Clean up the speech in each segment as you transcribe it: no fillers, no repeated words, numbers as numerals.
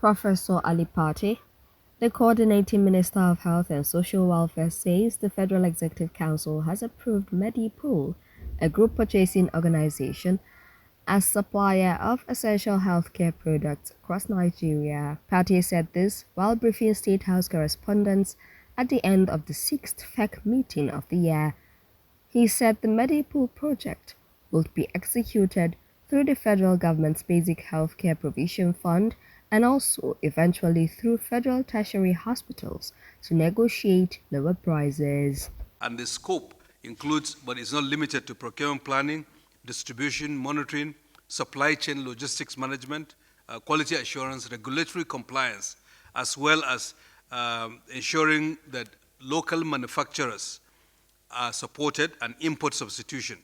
Professor Ali Pate, the coordinating Minister of Health and Social Welfare, says the Federal Executive Council has approved Medipool, a group purchasing organization, as supplier of essential healthcare products across Nigeria. Pate said this while briefing State House correspondents at the end of the 6th FEC meeting of the year. He said the Medipool project will be executed through the federal government's Basic Healthcare Provision Fund and also eventually through federal tertiary hospitals to negotiate lower prices. And the scope includes, but is not limited to, procurement planning, distribution, monitoring, supply chain logistics management, quality assurance, regulatory compliance, as well as ensuring that local manufacturers are supported and import substitution.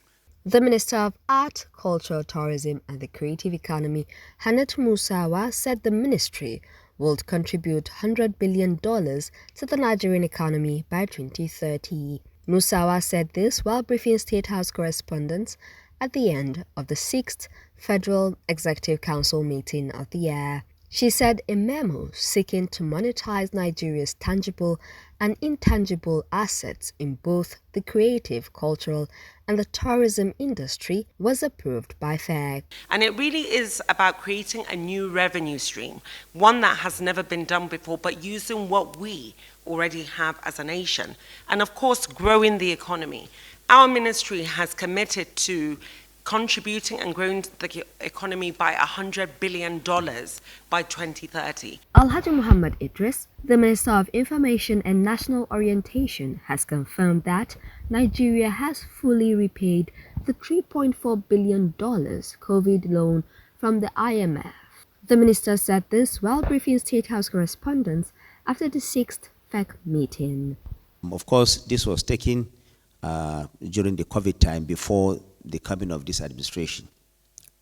The Minister of Art, Culture, Tourism and the Creative Economy, Musawa, said the ministry would contribute $100 billion to the Nigerian economy by 2030. Musawa said this while briefing State House correspondents at the end of the 6th Federal Executive Council meeting of the year. She said a memo seeking to monetize Nigeria's tangible and intangible assets in both the creative, cultural and the tourism industry was approved by FEC. And it really is about creating a new revenue stream, one that has never been done before, but using what we already have as a nation. And of course, growing the economy. Our ministry has committed to contributing and growing the economy by $100 billion by 2030. Alhaji Muhammad Idris, the Minister of Information and National Orientation, has confirmed that Nigeria has fully repaid the $3.4 billion COVID loan from the IMF. The minister said this while briefing State House correspondents after the 6th FEC meeting. Of course, this was taken during the COVID time before the coming of this administration.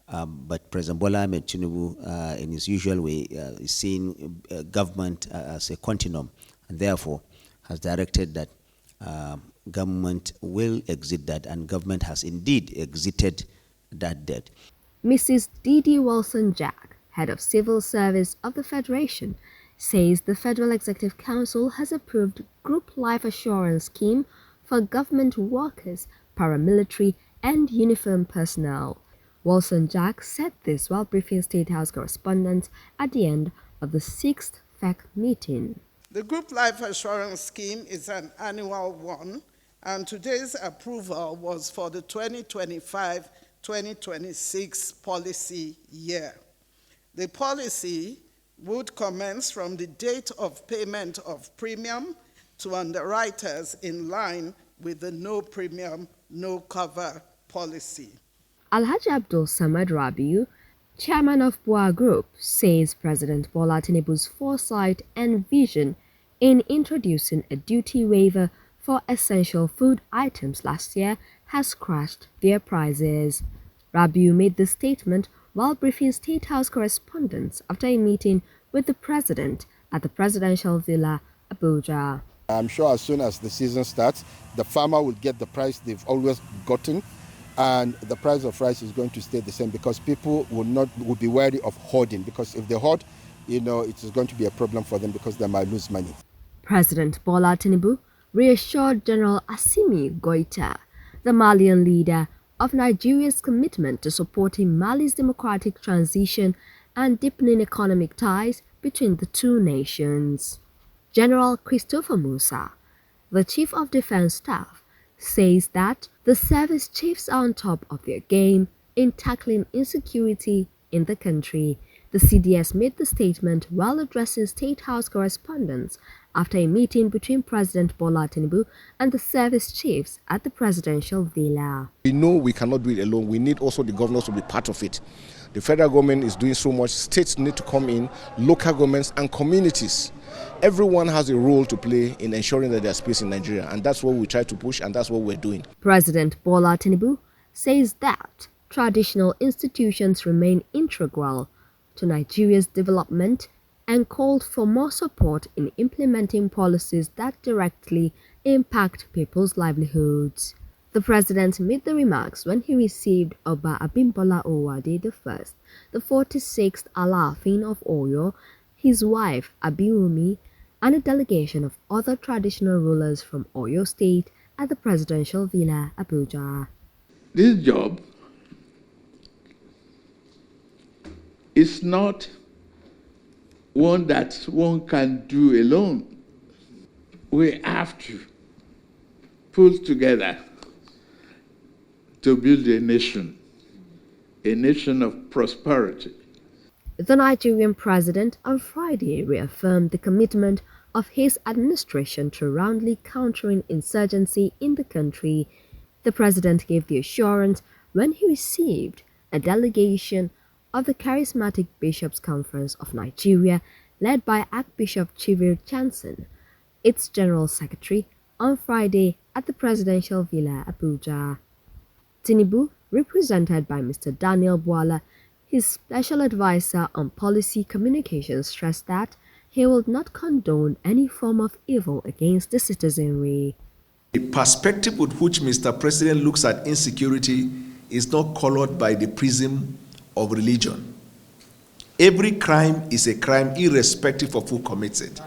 But President Bola Ahmed Tinubu, in his usual way, is seeing government as a continuum, and therefore has directed that government will exit that, and government has indeed exited that debt. Mrs. Didi Walson-Jack, head of civil service of the Federation, says the Federal Executive Council has approved Group Life Assurance Scheme for government workers, paramilitary and uniformed personnel. Walson-Jack said this while briefing State House correspondents at the end of the 6th FEC meeting. The Group Life Assurance Scheme is an annual one, and today's approval was for the 2025-2026 policy year. The policy would commence from the date of payment of premium to underwriters in line with the no premium, no cover policy. Alhaji Abdul Samad Rabiu, chairman of Bua Group, says President Bola Tinubu's foresight and vision in introducing a duty waiver for essential food items last year has crashed their prices. Rabiu made the statement while briefing State House correspondents after a meeting with the president at the Presidential Villa, Abuja. I'm sure as soon as the season starts, the farmer will get the price they've always gotten, and the price of rice is going to stay the same because people will be wary of hoarding, because if they hoard, it is going to be a problem for them because they might lose money. President Bola Tinubu reassured General Assimi Goita, the Malian leader, of Nigeria's commitment to supporting Mali's democratic transition and deepening economic ties between the two nations. General Christopher Musa, the Chief of Defense Staff, says that the service chiefs are on top of their game in tackling insecurity in the country. The CDS made the statement while addressing State House correspondents after a meeting between President Bola Tinubu and the service chiefs at the Presidential Villa. We know we cannot do it alone. We need also the governors to be part of it. The federal government is doing so much. States need to come in, local governments and communities. Everyone has a role to play in ensuring that there's peace in Nigeria, and that's what we try to push, and that's what we're doing. President Bola Tinubu says that traditional institutions remain integral to Nigeria's development and called for more support in implementing policies that directly impact people's livelihoods. The president made the remarks when he received Oba Abimbola Owade I, the 46th Alaafin of Oyo, his wife Abiwumi, and a delegation of other traditional rulers from Oyo State at the presidential villa, Abuja. This job is not one that one can do alone. We have to pull together to build a nation of prosperity. The Nigerian president on Friday reaffirmed the commitment of his administration to roundly countering insurgency in the country. The president gave the assurance when he received a delegation of the Charismatic Bishops' Conference of Nigeria led by Archbishop Chivir Jansen, its General Secretary, on Friday at the Presidential Villa, Abuja. Tinubu, represented by Mr. Daniel Bwala, his special advisor on policy communications, stressed that he will not condone any form of evil against the citizenry. The perspective with which Mr. President looks at insecurity is not colored by the prism of religion. Every crime is a crime irrespective of who commits it.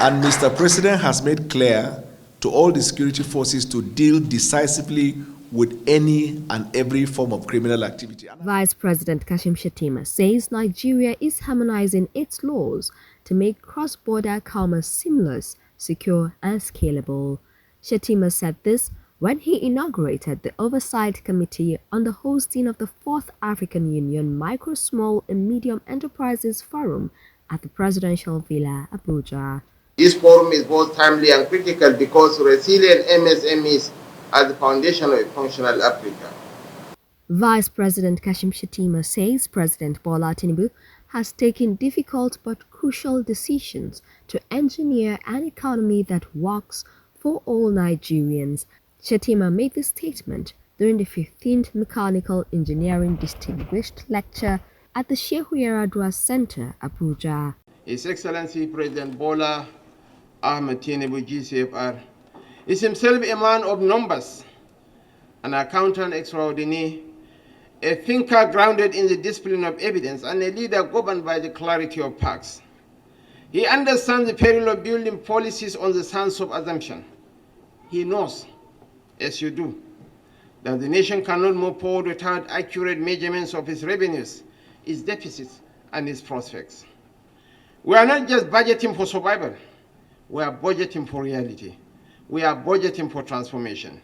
And Mr. President has made clear to all the security forces to deal decisively with any and every form of criminal activity. Vice President Kashim Shettima says Nigeria is harmonizing its laws to make cross-border commerce seamless, secure and scalable. Shettima said this when he inaugurated the Oversight Committee on the hosting of the 4th African Union Micro, Small and Medium Enterprises Forum at the Presidential Villa, Abuja. This forum is both timely and critical because resilient MSMEs are the foundation of a functional Africa. Vice President Kashim Shettima says President Bola Tinubu has taken difficult but crucial decisions to engineer an economy that works for all Nigerians. Shettima made this statement during the 15th Mechanical Engineering Distinguished Lecture at the Shehu Yaradua Center, Abuja. His Excellency President Bola Ahmed Tinubu GCFR is himself a man of numbers, an accountant extraordinaire, a thinker grounded in the discipline of evidence, and a leader governed by the clarity of facts. He understands the peril of building policies on the sands of assumption. He knows, as you do, that the nation cannot move forward without accurate measurements of its revenues, its deficits, and its prospects. We are not just budgeting for survival. We are budgeting for reality. We are budgeting for transformation.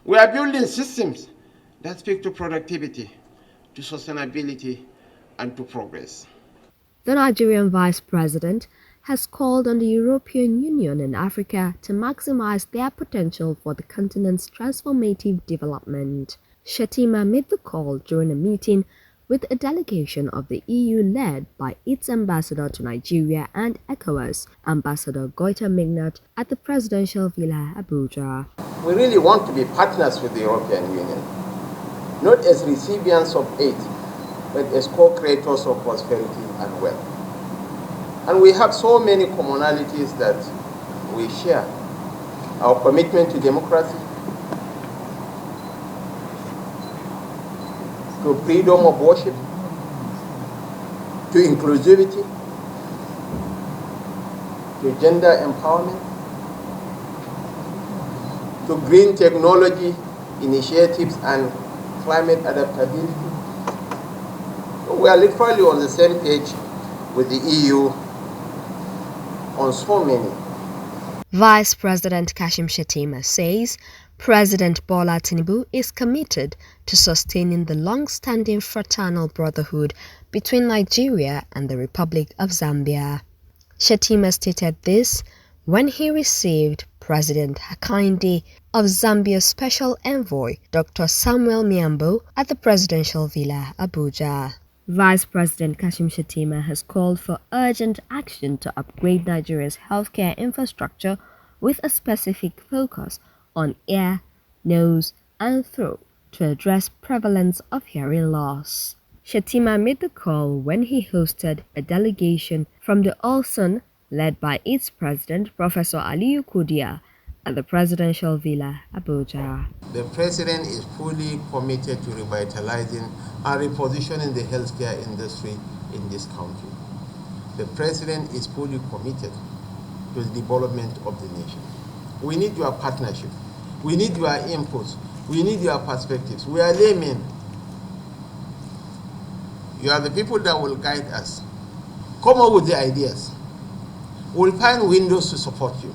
We are building systems that speak to productivity, to sustainability, and to progress. The Nigerian Vice President has called on the European Union and Africa to maximize their potential for the continent's transformative development. Shettima made the call during a meeting with a delegation of the EU led by its ambassador to Nigeria and ECOWAS, Ambassador Govt Mignot, at the Presidential Villa, Abuja. We really want to be partners with the European Union, not as recipients of aid, but as co-creators of prosperity and wealth. And we have so many commonalities that we share. Our commitment to democracy, to freedom of worship, to inclusivity, to gender empowerment, to green technology initiatives and climate adaptability. We are literally on the same page with the EU on so many. Vice President Kashim Shettima says President Bola Tinubu is committed to sustaining the long-standing fraternal brotherhood between Nigeria and the Republic of Zambia. Shettima stated this when he received President Hakainde of Zambia's Special Envoy, Dr. Samuel Miambo, at the Presidential Villa, Abuja. Vice President Kashim Shettima has called for urgent action to upgrade Nigeria's healthcare infrastructure with a specific focus on ear, nose, and throat to address prevalence of hearing loss. Shettima made the call when he hosted a delegation from the Ulsan led by its president, Professor Aliyu Kudia, at the Presidential Villa, Abuja. The President is fully committed to revitalizing and repositioning the healthcare industry in this country. The President is fully committed to the development of the nation. We need your partnership. We need your inputs. We need your perspectives. We are laymen. You are the people that will guide us. Come up with the ideas. We'll find windows to support you.